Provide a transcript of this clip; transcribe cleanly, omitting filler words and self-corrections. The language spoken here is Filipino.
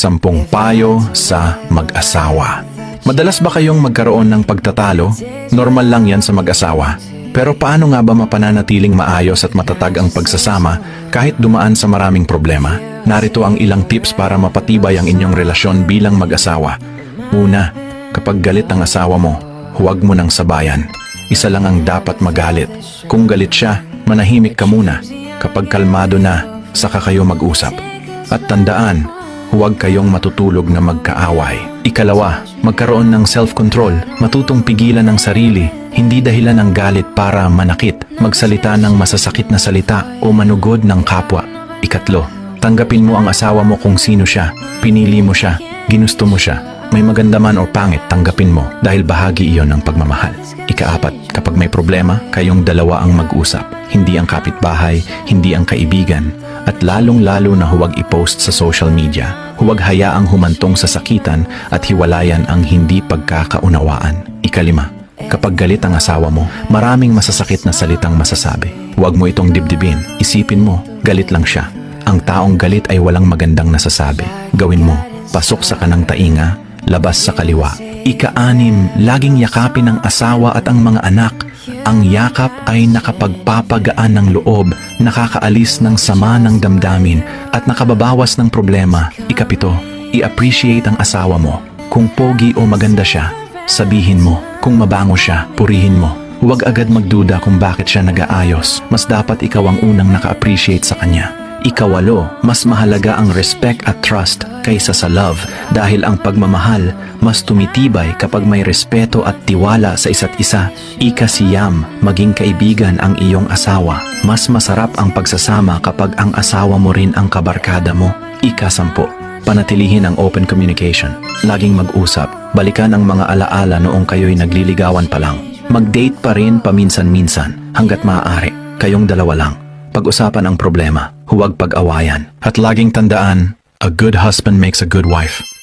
10 payo sa mag-asawa. Madalas ba kayong magkaroon ng pagtatalo? Normal lang yan sa mag-asawa. Pero paano nga ba mapananatiling maayos at matatag ang pagsasama kahit dumaan sa maraming problema? Narito ang ilang tips para mapatibay ang inyong relasyon bilang mag-asawa. Una, kapag galit ang asawa mo, huwag mo nang sabayan. Isa lang ang dapat magalit. Kung galit siya, manahimik ka muna. Kapag kalmado na, saka kayo mag-usap. At tandaan, huwag kayong matutulog na magkaaway. Ikalawa, magkaroon ng self-control, matutong pigilan ang sarili, hindi dahilan ng galit para manakit, magsalita ng masasakit na salita o manugod ng kapwa. Ikatlo, tanggapin mo ang asawa mo kung sino siya, pinili mo siya, ginusto mo siya. May maganda man o pangit, tanggapin mo dahil bahagi iyon ng pagmamahal. Ikaapat, kapag may problema, kayong dalawa ang mag-usap. Hindi ang kapitbahay, hindi ang kaibigan. At lalong-lalo na huwag i-post sa social media. Huwag hayaang humantong sa sakitan at hiwalayan ang hindi pagkakaunawaan. Ikalima, kapag galit ang asawa mo, maraming masasakit na salitang masasabi. Huwag mo itong dibdibin. Isipin mo, galit lang siya. Ang taong galit ay walang magandang nasasabi. Gawin mo, pasok sa kanang tainga, labas sa kaliwa. Ika-6, laging yakapin ang asawa at ang mga anak. Ang yakap ay nakapagpapagaan ng loob, nakakaalis ng sama ng damdamin, at nakababawas ng problema. Ika-7, i-appreciate ang asawa mo. Kung pogi o maganda siya, sabihin mo. Kung mabango siya, purihin mo. Huwag agad magduda kung bakit siya nag-aayos. Mas dapat ikaw ang unang naka-appreciate sa kanya. Ika-8, mas mahalaga ang respect at trust kaysa sa love dahil ang pagmamahal mas tumitibay kapag may respeto at tiwala sa isa't isa. Ika-9, maging kaibigan ang iyong asawa. Mas masarap ang pagsasama kapag ang asawa mo rin ang kabarkada mo. Ika-10, panatilihin ang open communication. Laging mag-usap, balikan ang mga alaala noong kayo'y nagliligawan pa lang. Mag-date pa rin paminsan-minsan hanggat maaari. Kayong dalawa lang. Pag-usapan ang problema, huwag pag-awayan. At laging tandaan, a good husband makes a good wife.